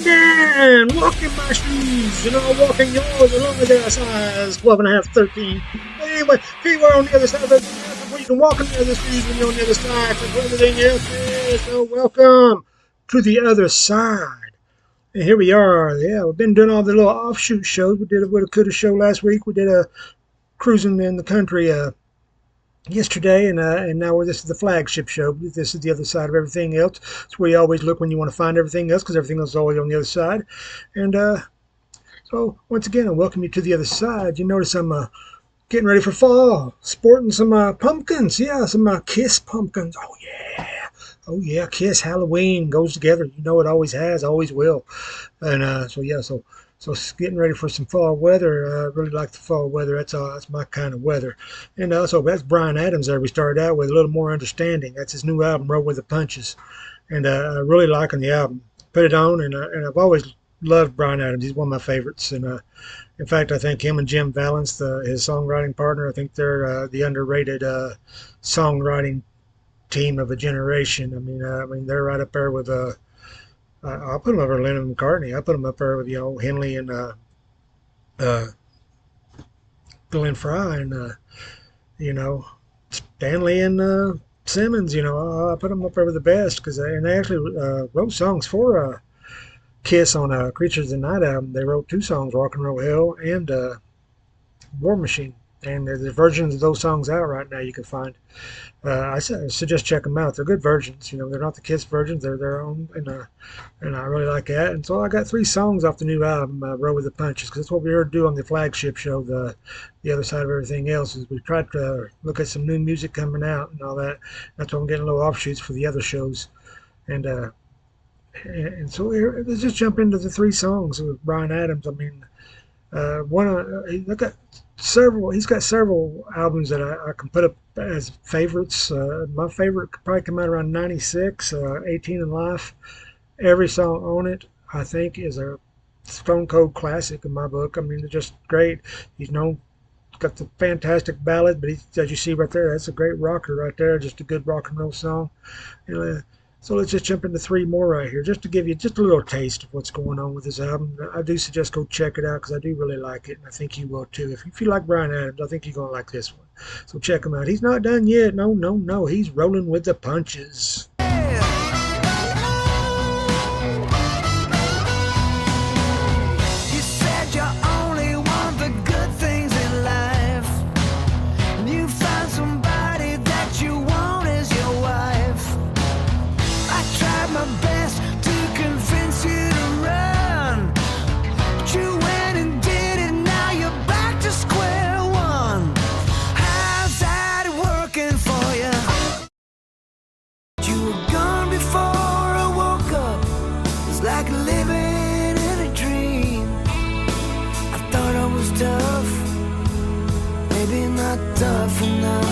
Brandon, walking my shoes, walking yours along with their size 12 and a half, 13. Anyway, if you are on the other side of everything else before you can walk on the other shoes when you're on the other side for everything else is. So welcome to the other side. And here we are. Yeah, we've been doing all the little offshoot shows. We did a woulda coulda show last week. We did a cruising in the country yesterday, and now this is the flagship show. This is the other side of everything else. It's where you always look when you want to find everything else, because everything else is always on the other side. And so once again, I welcome you to the other side. You notice I'm getting ready for fall, sporting some pumpkins. Yeah, some Kiss pumpkins. Oh yeah, Kiss Halloween goes together. You know it always has, always will. And so getting ready for some fall weather. I really like the fall weather. That's my kind of weather. And so that's Bryan Adams there. We started out with a little more understanding. That's his new album, Roll with the Punches. And I really liking the album. Put it on, and I've always loved Bryan Adams. He's one of my favorites. And in fact, I think him and Jim Valance, his songwriting partner, I think they're the underrated songwriting team of a generation. I mean, they're right up there with I'll put them over Lennon McCartney. I put them up there with Henley and uh, Glenn Fry and Stanley and Simmons. I put them up there with the best because they actually wrote songs for Kiss on Creatures of the Night album. They wrote two songs, Rock and Roll Hell and War Machine. And there's versions of those songs out right now you can find. I suggest check them out. They're good versions. They're not the Kiss versions. They're their own, and I really like that. And so I got 3 songs off the new album, Roll with the Punches, because that's what we were to do on the flagship show, the other side of everything else. Is we tried to look at some new music coming out and all that. That's why I'm getting little offshoots for the other shows, and so let's just jump into the 3 songs with Bryan Adams. I mean, he's got several albums that I can put up as favorites. My favorite could probably come out around 96, 18 in Life. Every song on it, I think, is a stone cold classic in my book. I mean, they're just great. Got the fantastic ballad, but as you see right there, that's a great rocker right there, just a good rock and roll song. So let's just jump into 3 more right here, just to give you just a little taste of what's going on with this album. I do suggest go check it out because I do really like it, and I think you will too. If you like Bryan Adams, I think you're going to like this one. So check him out. He's not done yet. No. He's rolling with the punches. Tough enough.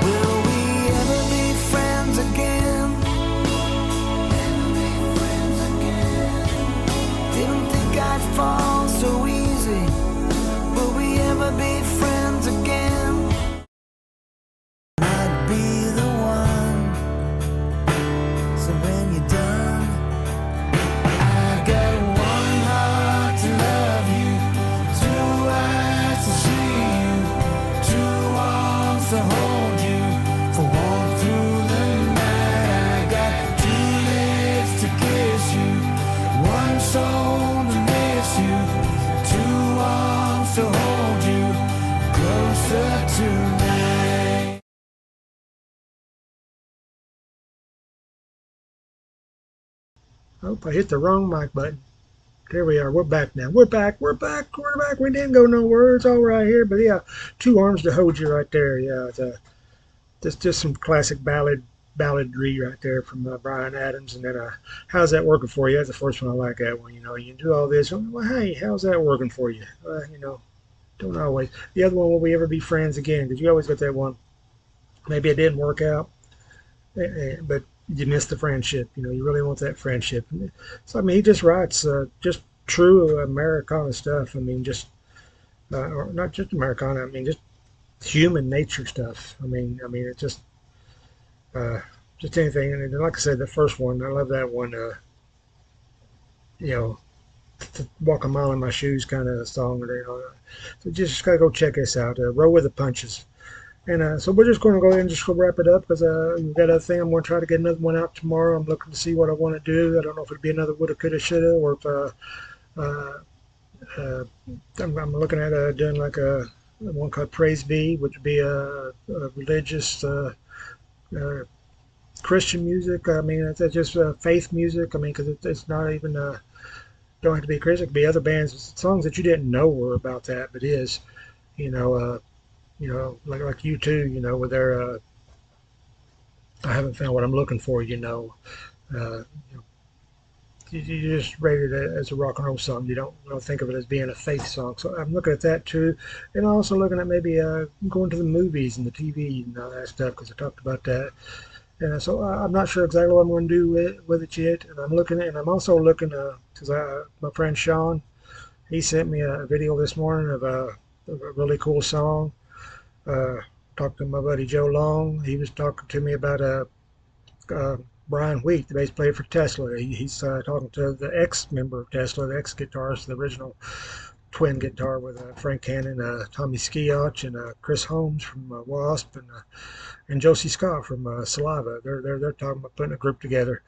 Will we ever be friends again? Ever be friends again? Didn't think I'd fall so easy. Will we ever be friends again? I'd be the one. So when you're done, I got one heart to love you, 2 eyes to see you. To hold you, for walk through the night. I got 2 lips to kiss you, 1 soul to miss you, 2 arms to hold you closer tonight. Oh, I hit the wrong mic button. There we are. We're back now. We're back. We didn't go nowhere. It's all right here. But yeah, 2 arms to hold you right there. Yeah, it's just some classic balladry right there from Bryan Adams. And then how's that working for you? That's the first one I like that one. You do all this. Well, hey, how's that working for you? Don't always. The other one, will we ever be friends again? Because you always got that one. Maybe it didn't work out, but you miss the friendship. You really want that friendship. So I mean, he just writes just true Americana stuff. I mean, just or not just Americana. I mean, just human nature stuff. I mean, it's just anything. And like I said, the first one, I love that one. you know, walk a mile in my shoes kind of song. So just gotta go check this out. Roll with the punches. And so we're just going to go ahead and just go wrap it up because we've got other thing. I'm going to try to get another one out tomorrow. I'm looking to see what I want to do. I don't know if it'd be another woulda, coulda, shoulda, or if uh, uh, I'm looking at doing like a one called Praise Be, which would be a religious uh, Christian music. I mean, it's just faith music. I mean, because it's not even don't have to be Christian. It could be other bands, songs that you didn't know were about that, but is you know. Like you too, with their I haven't found what I'm looking for, uh, you just rate it as a rock and roll song. You don't think of it as being a faith song. So I'm looking at that too, and also looking at maybe going to the movies and the TV and all that stuff because I talked about that. And so I'm not sure exactly what I'm going to do with it yet. And I'm also looking because my friend Sean, he sent me a video this morning of a really cool song. Uh, Talked to my buddy Joe Long. He was talking to me about uh, Brian Wheat, the bass player for Tesla. He's talking to the ex-member of Tesla, the ex-guitarist, the original twin guitar with Frank Cannon, Tommy Skiach, and Chris Holmes from Wasp, and Josie Scott from Saliva. They're talking about putting a group together.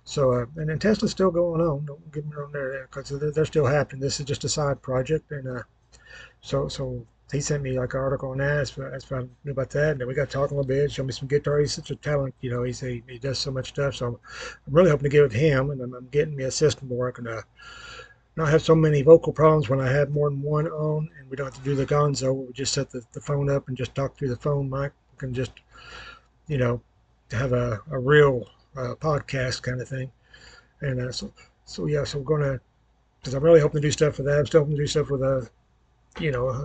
So and then Tesla's still going on. Don't get me wrong there, because they're still happening. This is just a side project, and so he sent me like an article on that. That's what I knew about that. And then we got talking a little bit, showed me some guitar. He's such a talent, he does so much stuff. So I'm really hoping to give it to him, and I'm getting me a system where I can not have so many vocal problems when I have more than one on, and we don't have to do the gonzo. We just set the phone up and just talk through the phone mic. We can just, have a real podcast kind of thing. And so yeah, so we're gonna, because I'm really hoping to do stuff for that. I'm still hoping to do stuff with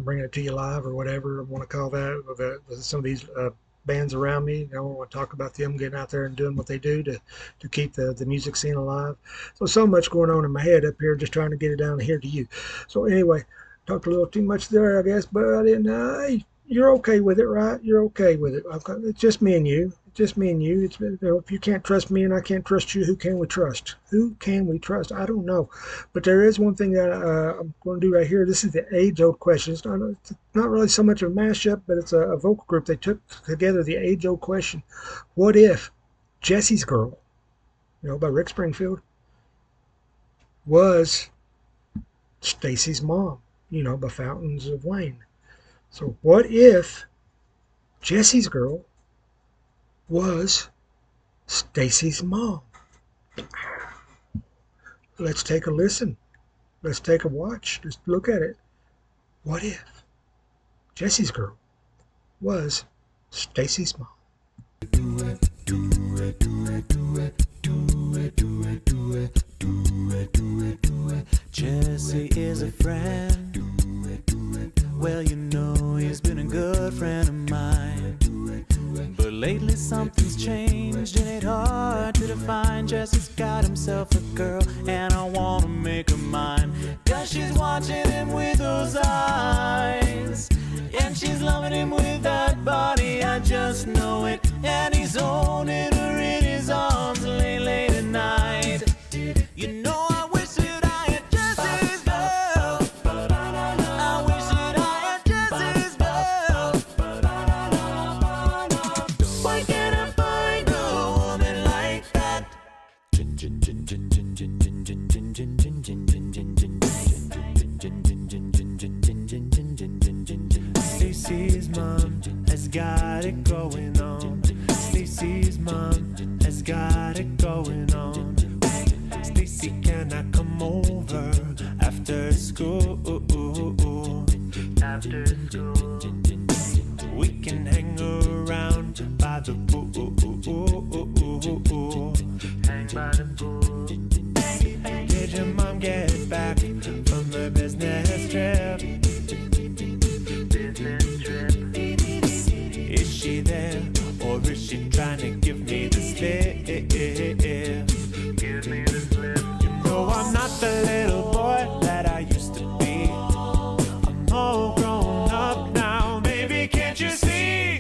bringing it to you live or whatever I want to call that with some of these bands around me. I want to talk about them getting out there and doing what they do to keep the music scene alive. So much going on in my head up here, just trying to get it down here to you. So anyway, talked a little too much there, I guess, but I didn't. You're okay with it, right? You're okay with it. It's just me and you. Just me and you. If you can't trust me and I can't trust you, who can we trust? Who can we trust? I don't know. But there is one thing that I'm going to do right here. This is the age-old question. It's not really so much a mashup, but it's a vocal group. They took together the age-old question. What if Jessie's Girl, by Rick Springfield, was Stacey's mom, by Fountains of Wayne? So what if Jessie's Girl was Stacey's mom? Let's take a listen. Let's take a watch. Just look at it. What if Jessie's Girl was Stacey's mom? Do it, do it, do it, do it, do it, do it, do it, do it, do it, do it. Jessie is a friend. Do it, do it. Well, he's been a good friend of mine. But lately something's changed and it's hard to define. Jesse's got himself a girl and I wanna make her mine. Cause she's watching him with those eyes, and she's loving him with that body, I just know it. And he's holding her in his arms late at night. I wish that I had Jesse's girl. I wish that I had Jesse's girl. Why can't I find a woman like that? Stacey's mom has got it going on. Stacey's mom has got it going on. Stacey, can I come over after school? After school, we can hang around by the pool. Hang by the pool. Did your mom get back from the business trip? Business trip. Is she there, or is she trying to give me the slip? Give me the slip. I'm not the little boy that I used to be. I'm all grown up now, baby, can't you see?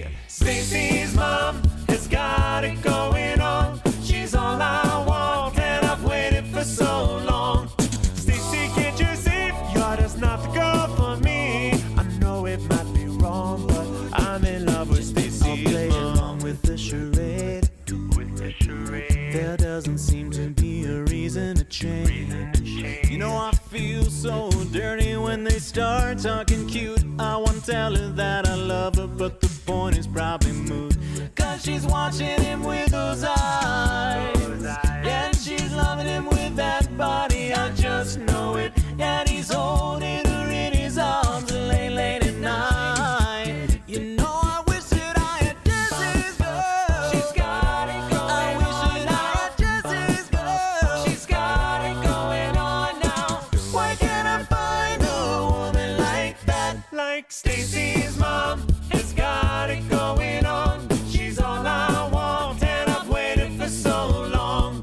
looking cute. I won't tell her that I love her, but the point is probably moot. Cause she's watching him with those eyes. Yeah, she's loving him with that body, I just know it. Yeah, he's holding her in his arms late at night. You know I wish that I had Jessie's girl. She's got it going on. I wish that I had Jessie's girl. She's got it going on now. Why can't I find a woman like that? Like Stacey's mom has got it going on. She's all I want and I've waited for so long.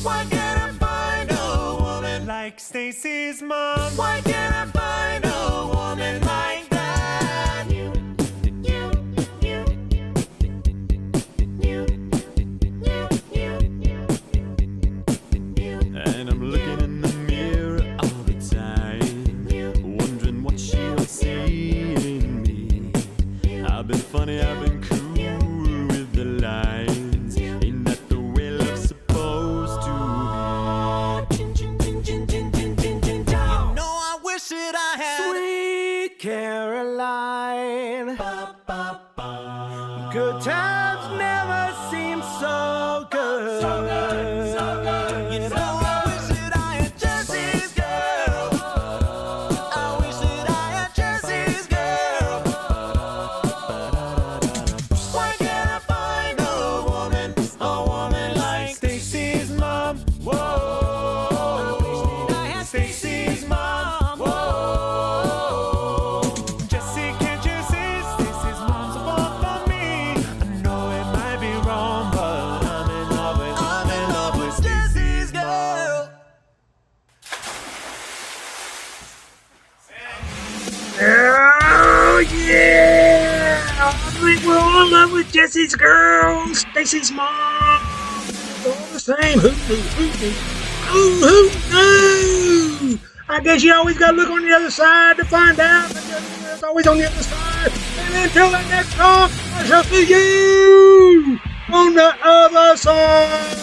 Why can't I find a woman like Stacey's mom? Why can't I find a woman like that? And I'm looking in the mirror all the time, wondering what she'll see in me. I've been funny, I've been cool with the lines. Ain't that the way love's supposed to be? You know I wish that I had Sweet Caroline. Good times never seem so good. You know I wish that I had Jessie's girl. I wish that I had Jessie's girl. Why can't I find a woman like Stacey's mom? Whoa. I wish that I had Stacey's mom. Whoa. Jessie, can't you see Stacey's mom's a ball for me? I know it might be wrong, but I'm in love with Jesse's girl. Oh, yeah! I think we're all in love with Jesse's girl, Stacey's mom. They're all the same. Who knew? I guess you always got to look on the other side to find out. It's always on the other side. And until that next time, I shall see you on the other side.